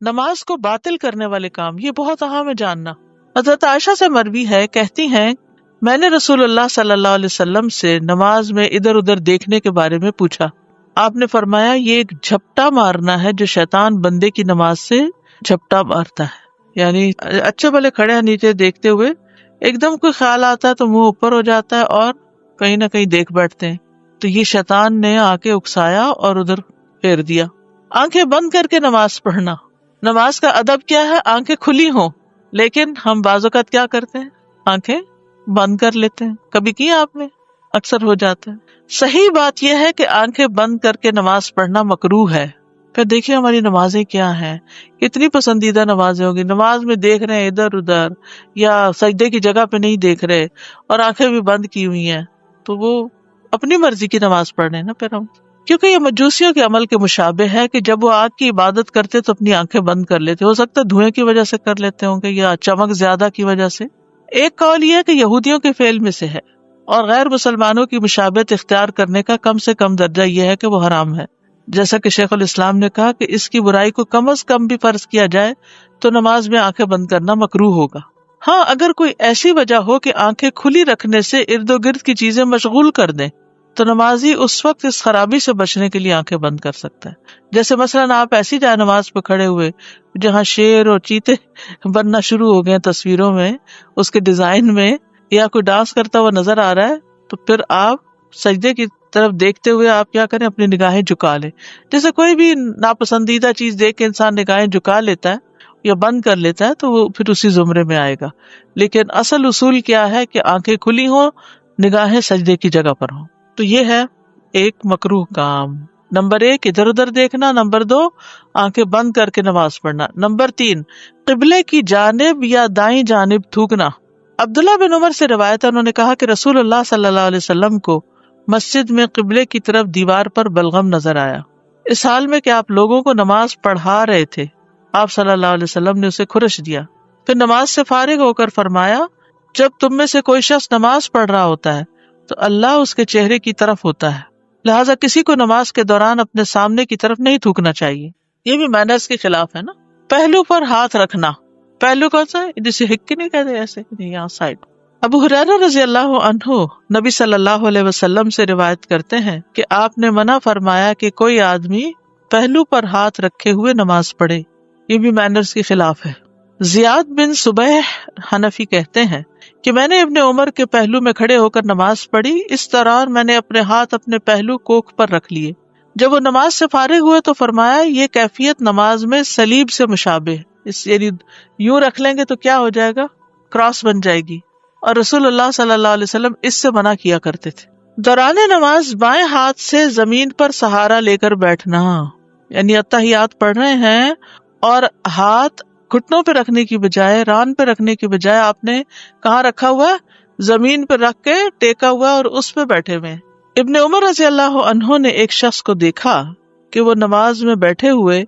نماز کو باطل کرنے والے کام، یہ بہت اہم ہے جاننا۔ حضرت عائشہ سے مروی ہے، کہتی ہیں میں نے رسول اللہ صلی اللہ علیہ وسلم سے نماز میں ادھر ادھر دیکھنے کے بارے میں پوچھا۔ آپ نے فرمایا یہ ایک جھپٹا مارنا ہے جو شیطان بندے کی نماز سے جھپٹا مارتا ہے، یعنی اچھے بھلے کھڑے ہیں نیچے دیکھتے ہوئے، ایک دم کوئی خیال آتا ہے تو منہ اوپر ہو جاتا ہے اور کہیں نہ کہیں دیکھ بیٹھتے ہیں، تو یہ شیطان نے آ کے اکسایا اور ادھر پھیر دیا۔ آنکھیں بند کر کے نماز پڑھنا، نماز کا ادب کیا ہے؟ آنکھیں کھلی ہوں، لیکن ہم بعض اوقات کیا کرتے ہیں؟ آنکھیں بند کر لیتے ہیں۔ کبھی کیا آپ نے؟ اکثر ہو جاتا ہے۔ صحیح بات یہ ہے کہ آنکھیں بند کر کے نماز پڑھنا مکروہ ہے۔ پھر دیکھیے ہماری نمازیں کیا ہیں، کتنی پسندیدہ نمازیں ہوگی، نماز میں دیکھ رہے ہیں ادھر ادھر یا سجدے کی جگہ پہ نہیں دیکھ رہے اور آنکھیں بھی بند کی ہوئی ہیں، تو وہ اپنی مرضی کی نماز پڑھ رہے ہیں نا پھر ہم، کیونکہ یہ مجوسیوں کے عمل کے مشابہ ہے کہ جب وہ آگ کی عبادت کرتے تو اپنی آنکھیں بند کر لیتے، ہو سکتا ہے دھوئیں کی وجہ سے کر لیتے ہوں گے یا چمک زیادہ کی وجہ سے۔ ایک قول یہ ہے کہ یہودیوں کے فعل میں سے ہے، اور غیر مسلمانوں کی مشابہت اختیار کرنے کا کم سے کم درجہ یہ ہے کہ وہ حرام ہے، جیسا کہ شیخ الاسلام نے کہا کہ اس کی برائی کو کم از کم بھی فرض کیا جائے تو نماز میں آنکھیں بند کرنا مکروہ ہوگا۔ ہاں اگر کوئی ایسی وجہ ہو کہ آنکھیں کھلی رکھنے سے ارد و گرد کی چیزیں مشغول کر دیں تو نمازی اس وقت اس خرابی سے بچنے کے لیے آنکھیں بند کر سکتا ہے۔ جیسے مثلاً آپ ایسی جائے نماز پہ کھڑے ہوئے جہاں شیر اور چیتے بننا شروع ہو گئے تصویروں میں، اس کے ڈیزائن میں، یا کوئی ڈانس کرتا ہوا نظر آ رہا ہے، تو پھر آپ سجدے کی طرف دیکھتے ہوئے آپ کیا کریں؟ اپنی نگاہیں جھکا لیں۔ جیسے کوئی بھی ناپسندیدہ چیز دیکھ کے انسان نگاہیں جھکا لیتا ہے یا بند کر لیتا ہے تو وہ پھر اسی زمرے میں آئے گا، لیکن اصل اصول کیا ہے کہ آنکھیں کھلی ہوں، نگاہیں سجدے کی جگہ پر ہوں۔ تو یہ ہے ایک مکروہ کام۔ نمبر 1 ادھر ادھر دیکھنا، نمبر 2 آنکھیں بند کر کے نماز پڑھنا، نمبر 3 قبلے کی جانب یا دائیں جانب تھوکنا۔ عبداللہ بن عمر سے روایت ہے، انہوں نے کہا کہ رسول اللہ صلی اللہ علیہ وسلم کو مسجد میں قبلے کی طرف دیوار پر بلغم نظر آیا، اس حال میں کہ آپ لوگوں کو نماز پڑھا رہے تھے۔ آپ صلی اللہ علیہ وسلم نے اسے کھرچ دیا، پھر نماز سے فارغ ہو کر فرمایا جب تم میں سے کوئی شخص نماز پڑھ رہا ہوتا ہے تو اللہ اس کے چہرے کی طرف ہوتا ہے، لہٰذا کسی کو نماز کے دوران اپنے سامنے کی طرف نہیں تھوکنا چاہیے۔ یہ بھی مینرز کے خلاف ہے نا۔ پہلو پر ہاتھ رکھنا، پہلو کون سا ہے؟ جسے ہک نہیں کہتے، ایسے یہاں سائڈ۔ ابو ہریرہ رضی اللہ عنہ نبی صلی اللہ علیہ وسلم سے روایت کرتے ہیں کہ آپ نے منع فرمایا کہ کوئی آدمی پہلو پر ہاتھ رکھے ہوئے نماز پڑھے، یہ بھی مینرز کے خلاف ہے۔ زیاد بن صبیح حنفی کہتے ہیں کہ میں نے ابن عمر کے پہلو میں کھڑے ہو کر نماز پڑھی، اس دوران میں نے اپنے ہاتھ اپنے پہلو کوکھ پر رکھ لیے۔ جب وہ نماز سے فارغ ہوئے تو فرمایا یہ کیفیت نماز میں صلیب سے مشابہ ہے، اس یعنی یوں رکھ لیں گے تو کیا ہو جائے گا؟ کراس بن جائے گی، اور رسول اللہ صلی اللہ علیہ وسلم اس سے منع کیا کرتے تھے۔ دوران نماز بائیں ہاتھ سے زمین پر سہارا لے کر بیٹھنا، یعنی اتحیات پڑھ رہے ہیں اور ہاتھ گھٹنوں پہ رکھنے کی بجائے، ران پہ رکھنے کی بجائے آپ نے کہاں رکھا ہوا ہے؟ زمین پہ رکھ کے ٹیکا ہوا اور اس پہ بیٹھے ہوئے۔ ابن عمر رضی اللہ عنہ نے ایک شخص کو دیکھا کہ وہ نماز میں بیٹھے ہوئے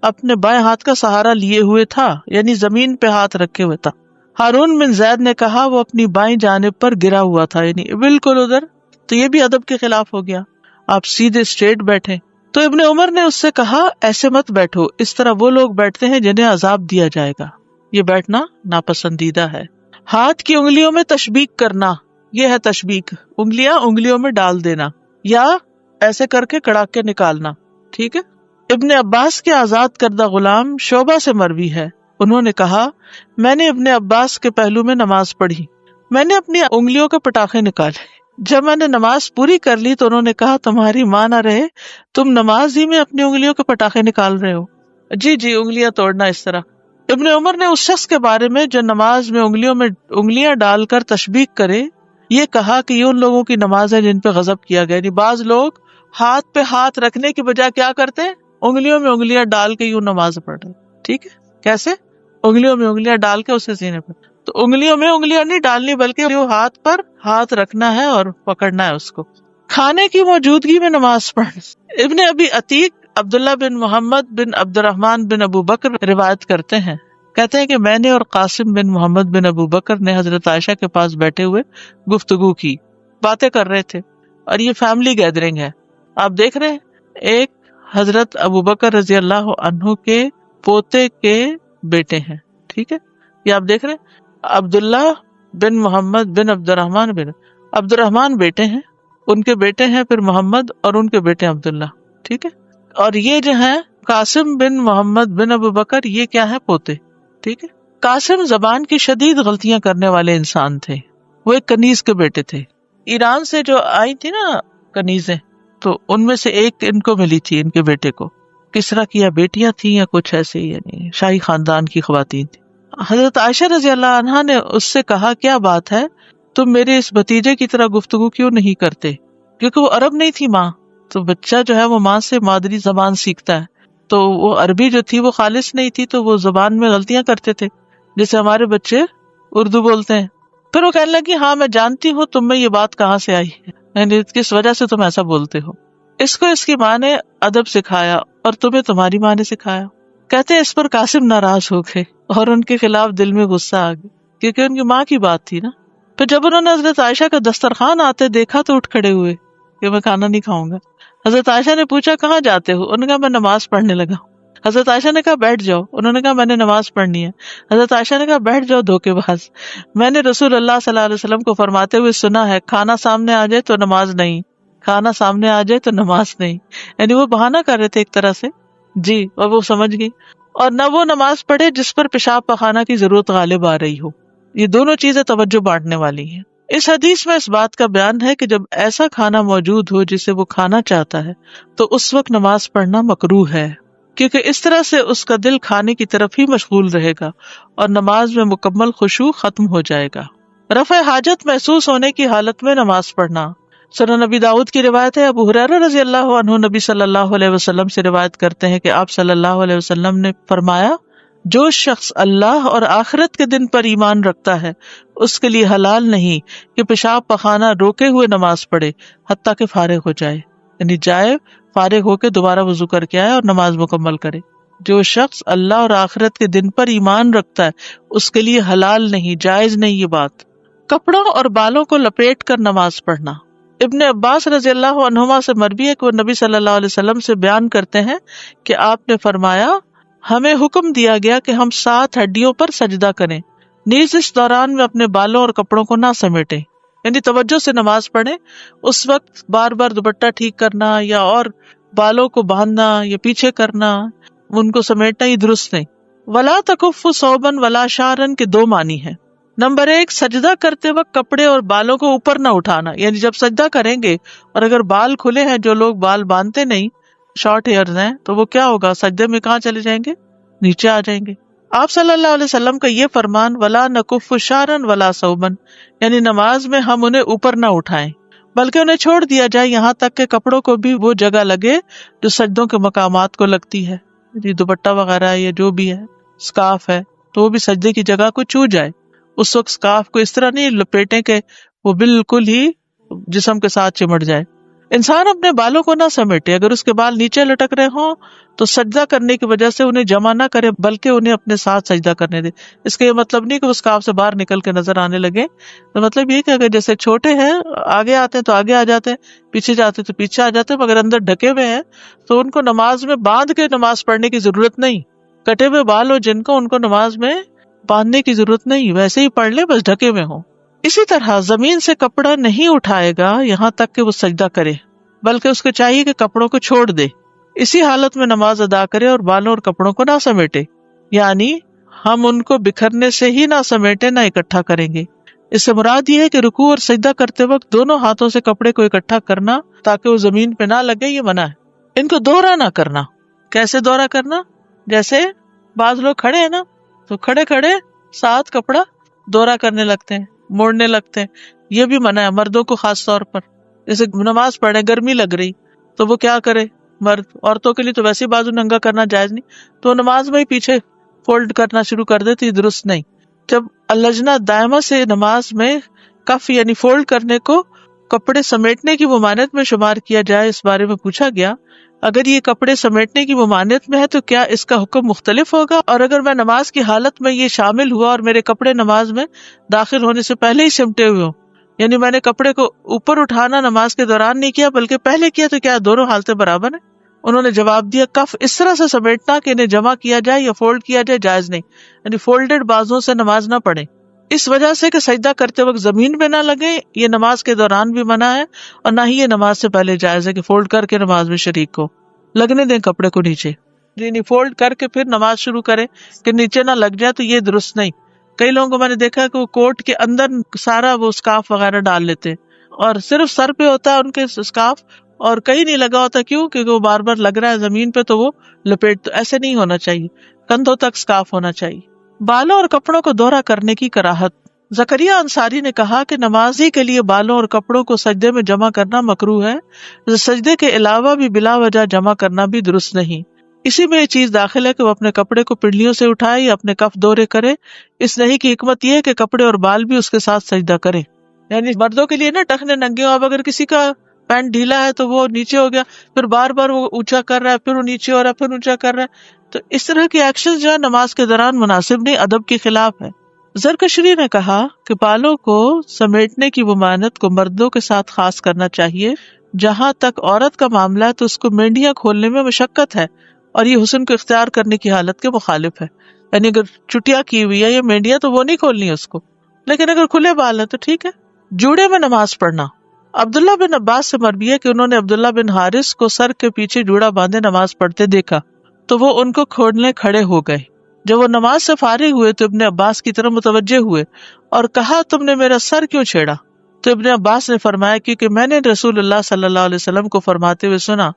اپنے بائیں ہاتھ کا سہارا لیے ہوئے تھا، یعنی زمین پہ ہاتھ رکھے ہوئے تھا۔ ہارون بن زید نے کہا وہ اپنی بائیں جانب پر گرا ہوا تھا، یعنی بالکل ادھر، تو یہ بھی ادب کے خلاف ہو گیا، آپ سیدھے اسٹریٹ بیٹھے۔ تو ابن عمر نے اس سے کہا ایسے مت بیٹھو، اس طرح وہ لوگ بیٹھتے ہیں جنہیں عذاب دیا جائے گا، یہ بیٹھنا ناپسندیدہ ہے۔ ہاتھ کی انگلیوں میں تشبیک کرنا، یہ ہے تشبیک، انگلیوں میں ڈال دینا یا ایسے کر کے کڑا کے نکالنا، ٹھیک ہے۔ ابن عباس کے آزاد کردہ غلام شعبہ سے مروی ہے، انہوں نے کہا میں نے ابن عباس کے پہلو میں نماز پڑھی، میں نے اپنی انگلیوں کے پٹاخے نکالے، جب میں نے نماز پوری کر لی تو انہوں نے کہا تمہاری ماں نہ رہے، تم نماز ہی میں اپنی انگلیوں کے پٹاخے نکال رہے ہو۔ جی انگلیاں توڑنا اس طرح۔ ابن عمر نے اس شخص کے بارے میں جو نماز میں انگلیاں ڈال کر تشبیک کرے یہ کہا کہ یہ ان لوگوں کی نماز ہے جن پہ غضب کیا گیا، یعنی بعض لوگ ہاتھ پہ ہاتھ رکھنے کی بجائے کیا کرتے ہیں؟ انگلیوں میں انگلیاں ڈال کے یوں نماز پڑھ رہے، ٹھیک ہے۔ کیسے؟ انگلیوں میں انگلیاں ڈال کے اسے سینے پر، تو انگلیوں میں انگلیاں نہیں ڈالنی بلکہ جو ہاتھ پر ہاتھ رکھنا ہے اور پکڑنا ہے اس کو۔ کھانے کی موجودگی میں نماز پڑھنا۔ ابن ابی عتیق عبداللہ بن محمد بن عبد الرحمن بن ابو بکر روایت کرتے ہیں، کہتے ہیں کہ میں نے اور قاسم بن محمد بن ابو بکر نے حضرت عائشہ کے پاس بیٹھے ہوئے گفتگو کی، باتیں کر رہے تھے، اور یہ فیملی گیدرنگ ہے۔ آپ دیکھ رہے ہیں ایک حضرت ابو بکر رضی اللہ عنہ کے پوتے کے بیٹے ہیں. ٹھیک ہے, یہ آپ دیکھ رہے ہیں عبداللہ بن محمد بن عبد الرحمن بیٹے ہیں, ان کے بیٹے ہیں پھر محمد اور ان کے بیٹے عبداللہ. ٹھیک ہے, اور یہ جو ہیں قاسم بن محمد بن ابو بکر, یہ کیا ہے پوتے. ٹھیک ہے, قاسم زبان کی شدید غلطیاں کرنے والے انسان تھے. وہ ایک کنیز کے بیٹے تھے. ایران سے جو آئی تھی نا کنیزیں, تو ان میں سے ایک ان کو ملی تھی, ان کے بیٹے کو. کسرا کی یا بیٹیاں تھیں یا کچھ ایسے ہی, یعنی شاہی خاندان کی خواتین تھی. حضرت عائشہ رضی اللہ عنہا نے اس سے کہا, کیا بات ہے, تم میرے اس بھتیجے کی طرح گفتگو کیوں نہیں کرتے؟ کیونکہ وہ عرب نہیں تھی ماں, تو بچہ جو ہے وہ ماں سے مادری زبان سیکھتا ہے. تو وہ عربی جو تھی وہ خالص نہیں تھی, تو وہ زبان میں غلطیاں کرتے تھے جیسے ہمارے بچے اردو بولتے ہیں. پھر وہ کہنے لگی, ہاں میں جانتی ہوں تم میں یہ بات کہاں سے آئی ہے, یعنی کس وجہ سے تم ایسا بولتے ہو. اس کو اس کی ماں نے ادب سکھایا اور تمہیں تمہاری ماں نے سکھایا. کہتے اس پر قاسم ناراض ہو گئے اور ان کے خلاف دل میں غصہ آ گیا, کیونکہ ان کی ماں کی بات تھی نا. پھر جب انہوں نے حضرت عائشہ کا دسترخوان آتے دیکھا تو اٹھ کھڑے ہوئے کہ میں کھانا نہیں کھاؤں گا. حضرت عائشہ نے پوچھا, کہاں جاتے ہو؟ انہوں نے کہا, میں نماز پڑھنے لگا. حضرت عائشہ نے کہا, بیٹھ جاؤ. انہوں نے کہا, میں نے نماز پڑھنی ہے. حضرت عائشہ نے کہا, بیٹھ جاؤ دھوکے باز, میں نے رسول اللہ صلی اللہ علیہ وسلم کو فرماتے ہوئے سنا ہے, کھانا سامنے آ جائے تو نماز نہیں, کھانا سامنے آ جائے تو نماز نہیں. یعنی وہ بہانہ کر رہے تھے ایک طرح سے. جی, اور وہ سمجھ گئی. اور نہ وہ نماز پڑھے جس پر پیشاب پخانہ کی ضرورت غالب آ رہی ہو. یہ دونوں چیزیں توجہ بانٹنے والی ہیں. اس حدیث میں اس بات کا بیان ہے کہ جب ایسا کھانا موجود ہو جسے وہ کھانا چاہتا ہے تو اس وقت نماز پڑھنا مکروہ ہے, کیونکہ اس طرح سے اس کا دل کھانے کی طرف ہی مشغول رہے گا اور نماز میں مکمل خشوع ختم ہو جائے گا. رفع حاجت محسوس ہونے کی حالت میں نماز پڑھنا. سنن نبی داؤد کی روایت ہے, ابو ہریرہ رضی اللہ عنہ نبی صلی اللہ علیہ وسلم سے روایت کرتے ہیں کہ آپ صلی اللہ علیہ وسلم نے فرمایا, جو شخص اللہ اور آخرت کے دن پر ایمان رکھتا ہے اس کے لیے حلال نہیں کہ پیشاب پخانہ روکے ہوئے نماز پڑھے حتیٰ کہ فارغ ہو جائے, یعنی جائے فارغ ہو کے دوبارہ وضو کر کے آئے اور نماز مکمل کرے. جو شخص اللہ اور آخرت کے دن پر ایمان رکھتا ہے اس کے لیے حلال نہیں, جائز نہیں یہ بات. کپڑوں اور بالوں کو لپیٹ کر نماز پڑھنا. ابن عباس رضی اللہ عنہما سے مروی ہے کہ وہ نبی صلی اللہ علیہ وسلم سے بیان کرتے ہیں کہ آپ نے فرمایا, ہمیں حکم دیا گیا کہ ہم 7 ہڈیوں پر سجدہ کریں, نیز اس دوران میں اپنے بالوں اور کپڑوں کو نہ سمیٹیں, یعنی توجہ سے نماز پڑھیں. اس وقت بار بار دوپٹہ ٹھیک کرنا یا اور بالوں کو باندھنا یا پیچھے کرنا, ان کو سمیٹنا, یہ درست نہیں. ولا تکف ثوبا ولا شعرا کے 2 معنی ہیں. نمبر 1, سجدہ کرتے وقت کپڑے اور بالوں کو اوپر نہ اٹھانا, یعنی جب سجدہ کریں گے اور اگر بال کھلے ہیں, جو لوگ بال باندھتے نہیں, شارٹ ہیئرز ہیں, تو وہ کیا ہوگا, سجدے میں کہاں چلے جائیں گے, نیچے آ جائیں گے. آپ صلی اللہ علیہ وسلم کا یہ فرمان, ولا نکف شعرا ولا ثوبا, یعنی نماز میں ہم انہیں اوپر نہ اٹھائیں بلکہ انہیں چھوڑ دیا جائے یہاں تک کہ کپڑوں کو بھی وہ جگہ لگے جو سجدوں کے مقامات کو لگتی ہے, دوپٹہ وغیرہ یا جو بھی ہے, اسکارف ہے, تو وہ بھی سجدے کی جگہ کو چھو جائے. اس وقت اسکارف کو اس طرح نہیں لپیٹیں کہ وہ بالکل ہی جسم کے ساتھ چمٹ جائے. انسان اپنے بالوں کو نہ سمیٹے, اگر اس کے بال نیچے لٹک رہے ہوں تو سجدہ کرنے کی وجہ سے انہیں جمع نہ کرے بلکہ انہیں اپنے ساتھ سجدہ کرنے دے. اس کا یہ مطلب نہیں کہ وہ اسکارف سے باہر نکل کے نظر آنے لگے, تو مطلب یہ کہ اگر جیسے چھوٹے ہیں آگے آتے ہیں تو آگے آ جاتے ہیں, پیچھے جاتے تو پیچھے آ جاتے ہیں, مگر اندر ڈھکے ہوئے ہیں تو ان کو نماز میں باندھ کے نماز پڑھنے کی ضرورت نہیں. کٹے ہوئے بال ہو جن کو, ان کو نماز میں باندھنے کی ضرورت نہیں, ویسے ہی پڑھ لے بس ڈھکے ہوئے ہوں. اسی طرح زمین سے کپڑا نہیں اٹھائے گا یہاں تک کہ وہ سجدہ کرے, بلکہ اس کو چاہیے کہ کپڑوں کو چھوڑ دے, اسی حالت میں نماز ادا کرے اور بالوں اور کپڑوں کو نہ سمیٹے, یعنی ہم ان کو بکھرنے سے ہی نہ سمیٹے نہ اکٹھا کریں گے. اس سے مراد یہ ہے کہ رکوع اور سجدہ کرتے وقت دونوں ہاتھوں سے کپڑے کو اکٹھا کرنا تاکہ وہ زمین پہ نہ لگے, یہ منع ہے. ان کو دوہرا نہ کرنا. کیسے دوہرا کرنا؟ جیسے بعض لوگ کھڑے ہیں نا, تو کھڑے کھڑے 7 کپڑا دوہرا کرنے لگتے ہیں, موڑنے لگتے ہیں, یہ بھی منع ہے مردوں کو خاص طور پر. جیسے نماز پڑھے, گرمی لگ رہی تو وہ کیا کرے مرد, عورتوں کے لیے تو ویسے بازو ننگا کرنا جائز نہیں, تو نماز میں ہی پیچھے فولڈ کرنا شروع کر دے تو یہ درست نہیں. جب اللجنہ دائمہ سے نماز میں کف یعنی فولڈ کرنے کو کپڑے سمیٹنے کی ممانعت میں شمار کیا جائے, اس بارے میں پوچھا گیا, اگر یہ کپڑے سمیٹنے کی ممانعت میں ہے تو کیا اس کا حکم مختلف ہوگا؟ اور اگر میں نماز کی حالت میں یہ شامل ہوا اور میرے کپڑے نماز میں داخل ہونے سے پہلے ہی سمٹے ہوئے ہوں, یعنی میں نے کپڑے کو اوپر اٹھانا نماز کے دوران نہیں کیا بلکہ پہلے کیا, تو کیا دونوں حالتیں برابر ہیں؟ انہوں نے جواب دیا کف اس طرح سے سمیٹنا کہ انہیں جمع کیا جائے یا فولڈ کیا جائے جائز نہیں، یعنی فولڈڈ بازوں سے نماز نہ پڑھیں، اس وجہ سے کہ سجدہ کرتے وقت زمین پہ نہ لگے، یہ نماز کے دوران بھی منع ہے، اور نہ ہی یہ نماز سے پہلے جائز ہے کہ فولڈ کر کے نماز میں شریک ہو، لگنے دیں کپڑے کو نیچے، یعنی فولڈ کر کے پھر نماز شروع کرے کہ نیچے نہ لگ جائے، تو یہ درست نہیں۔ کئی لوگوں کو میں نے دیکھا کہ وہ کوٹ کے اندر سارا وہ اسکارف وغیرہ ڈال لیتے ہیں، اور صرف سر پہ ہوتا ہے ان کے اسکارف اور کہیں نہیں لگا ہوتا، کیوں؟ کیونکہ وہ بار بار لگ رہا ہے زمین پہ تو وہ لپیٹ، تو ایسے نہیں ہونا چاہیے، کندھوں تک اسکارف ہونا چاہیے۔ بالوں اور کپڑوں کو دورہ کرنے کی کراہت۔ زکریا انصاری نے کہا کہ نمازی کے لیے بالوں اور کپڑوں کو سجدے میں جمع کرنا مکروہ ہے، سجدے کے علاوہ بھی بلا وجہ جمع کرنا بھی درست نہیں۔ اسی میں یہ چیز داخل ہے کہ وہ اپنے کپڑے کو پنڈلیوں سے اٹھائے یا اپنے کف دورے کرے، اس نہیں کی حکمت یہ ہے کہ کپڑے اور بال بھی اس کے ساتھ سجدہ کرے، یعنی مردوں کے لیے نا ٹخنے ننگے ہو، اب اگر کسی کا پینٹ ڈھیلا ہے تو وہ نیچے ہو گیا، پھر بار بار وہ اونچا کر رہا ہے، پھر وہ نیچے ہو رہا ہے، پھر اونچا کر رہا ہے، تو اس طرح کے ایکشن جو ہے نماز کے دوران مناسب نہیں، ادب کے خلاف ہے۔ زرکشری نے کہا کہ بالوں کو سمیٹنے کی ممانعت کو مردوں کے ساتھ خاص کرنا چاہیے، جہاں تک عورت کا معاملہ ہے تو اس کو مینڈیاں کھولنے میں مشقت ہے اور یہ حسن کو اختیار کرنے کی حالت کے مخالف ہے، یعنی اگر چٹیا کی ہوئی ہے یا مینڈیاں تو وہ نہیں کھولنی ہے اس کو، لیکن اگر کھلے بال ہیں تو ٹھیک ہے۔ جوڑے میں نماز پڑھنا۔ عبداللہ بن عباس سے مروی ہے کہ انہوں نے عبداللہ بن حارث کو سر کے پیچھے جوڑا باندھے نماز پڑھتے دیکھا تو وہ ان کو کھولنے کھڑے ہو گئے۔ جب وہ نماز سے فارغ ہوئے تو ابن عباس کی طرف متوجہ ہوئے اور کہا تم نے میرا سر کیوں چھیڑا؟ تو ابن عباس نے فرمایا کیونکہ میں نے رسول اللہ صلی اللہ علیہ وسلم کو فرماتے ہوئے سنا،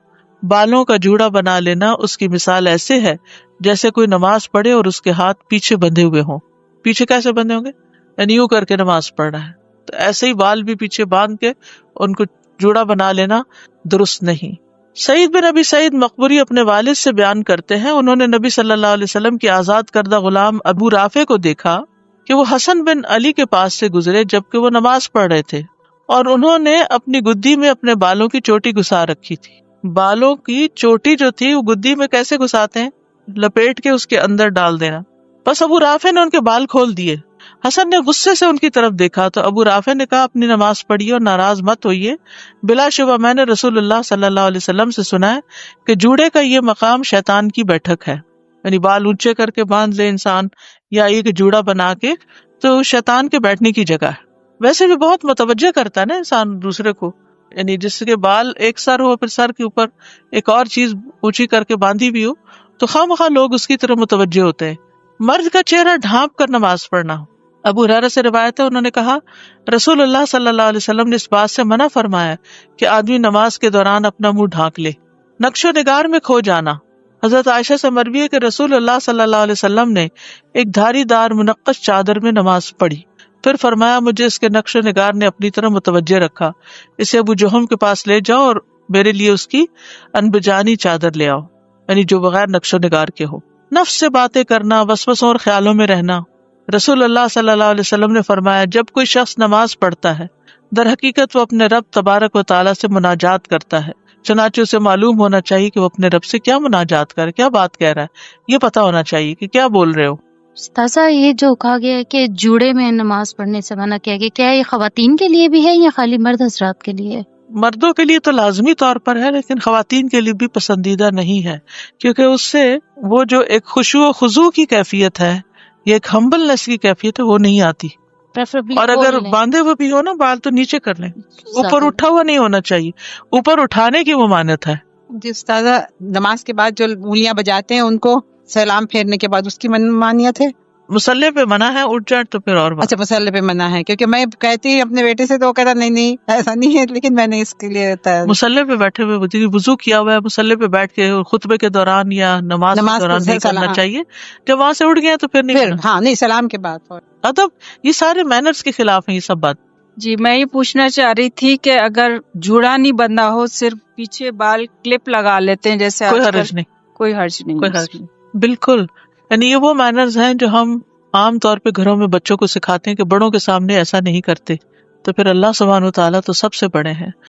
بالوں کا جوڑا بنا لینا اس کی مثال ایسے ہے جیسے کوئی نماز پڑھے اور اس کے ہاتھ پیچھے بندھے ہوئے ہوں۔ پیچھے کیسے بندھے ہوں گے؟ یعنی یوں کر کے نماز پڑھ رہا ہے، تو ایسے ہی بال بھی پیچھے باندھ کے ان کو جوڑا بنا لینا درست نہیں۔ سعید بن ابی سعید مقبری اپنے والد سے بیان کرتے ہیں، انہوں نے نبی صلی اللہ علیہ وسلم کے آزاد کردہ غلام ابو رافع کو دیکھا کہ وہ حسن بن علی کے پاس سے گزرے جبکہ وہ نماز پڑھ رہے تھے، اور انہوں نے اپنی گدی میں اپنے بالوں کی چوٹی گھسا رکھی تھی۔ بالوں کی چوٹی جو تھی وہ گدی میں کیسے گھساتے ہیں؟ لپیٹ کے اس کے اندر ڈال دینا۔ بس ابو رافع نے ان کے بال کھول دیے۔ حسن نے غصے سے ان کی طرف دیکھا تو ابو رافع نے کہا اپنی نماز پڑھیے اور ناراض مت ہوئیے، بلا شبہ میں نے رسول اللہ صلی اللہ علیہ وسلم سے سنا ہے کہ جوڑے کا یہ مقام شیطان کی بیٹھک ہے، یعنی بال اونچے کر کے باندھ لے انسان یا ایک جوڑا بنا کے، تو شیطان کے بیٹھنے کی جگہ ہے۔ ویسے بھی بہت متوجہ کرتا ہے نا انسان دوسرے کو، یعنی جس کے بال ایک سر ہو پھر سر کے اوپر ایک اور چیز اونچی کر کے باندھی بھی ہو تو خواہ مخواہ لوگ اس کی طرف متوجہ ہوتے ہیں۔ مرد کا چہرہ ڈھانپ کر نماز پڑھنا۔ ابو ہریرہ سے روایت ہے، انہوں نے کہا رسول اللہ صلی اللہ علیہ وسلم نے اس بات سے منع فرمایا کہ آدمی نماز کے دوران اپنا منہ ڈھانک لے۔ نقش و نگار میں کھو جانا۔ حضرت عائشہ سے مروی ہے کہ رسول اللہ صلی اللہ علیہ وسلم نے ایک دھاری دار منقش چادر میں نماز پڑھی، پھر فرمایا مجھے اس کے نقش و نگار نے اپنی طرف متوجہ رکھا، اسے ابو جہم کے پاس لے جاؤ اور میرے لیے اس کی انبجانی چادر لے آؤ، یعنی جو بغیر نقش و نگار کے ہو۔ نفس سے باتیں کرنا، وسوسوں اور خیالوں میں رہنا۔ رسول اللہ صلی اللہ علیہ وسلم نے فرمایا جب کوئی شخص نماز پڑھتا ہے در حقیقت وہ اپنے رب تبارک و تعالیٰ سے مناجات کرتا ہے، چنانچہ اسے معلوم ہونا چاہیے کہ وہ اپنے رب سے کیا مناجات کر، کیا بات کہہ رہا ہے، یہ پتا ہونا چاہیے کہ کیا بول رہے ہو۔ استاذہ یہ جو کہا گیا ہے کہ جوڑے میں نماز پڑھنے سے منع کیا گیا، کیا یہ خواتین کے لیے بھی ہے یا خالی مرد حضرات کے لیے؟ مردوں کے لیے تو لازمی طور پر ہے، لیکن خواتین کے لیے بھی پسندیدہ نہیں ہے، کیونکہ اس سے وہ جو ایک خشوع و خضوع کی کیفیت ہے، یہ ایک ہمبلنس کی کیفیت ہے، وہ نہیں آتی۔ اور اگر باندھے ہوئے بھی ہو نا بال تو نیچے کر لیں، اوپر اٹھا ہوا نہیں ہونا چاہیے، اوپر اٹھانے کی ممانعت ہے۔ جی استاذہ، نماز کے بعد جو انگلیاں بجاتے ہیں ان کو سلام پھیرنے کے بعد اس کی ممانعت ہے؟ مسلح پہ منع ہے، اٹھ جائیں تو پھر اور بات۔ اچھا مسلح پہ منع ہے، کیونکہ میں کہتی اپنے بیٹے سے تو وہ کہتا نہیں ایسا نہیں ہے، لیکن میں نے اس کے لیے مسلح پہ بیٹھے ہوئے وضو کیا ہوا ہے، مسلح پہ بیٹھ کے خطبے کے دوران یا نماز کے دوران نہیں کرنا چاہیے، جب وہاں سے اٹھ گئے تو پھر نہیں، ہاں نہیں، سلام کے بعد ادب، یہ سارے مینرز کے خلاف ہیں یہ سب بات۔ جی میں یہ پوچھنا چاہ رہی تھی کہ اگر جوڑا نہیں بندھا ہو، صرف پیچھے بال کلپ لگا لیتے ہیں جیسے کوئی حرج نہیں، کوئی حرج نہیں، بالکل، یعنی یہ وہ مینرز ہیں جو ہم عام طور پہ گھروں میں بچوں کو سکھاتے ہیں کہ بڑوں کے سامنے ایسا نہیں کرتے، تو پھر اللہ سبحانہ و تعالیٰ تو سب سے بڑے ہیں۔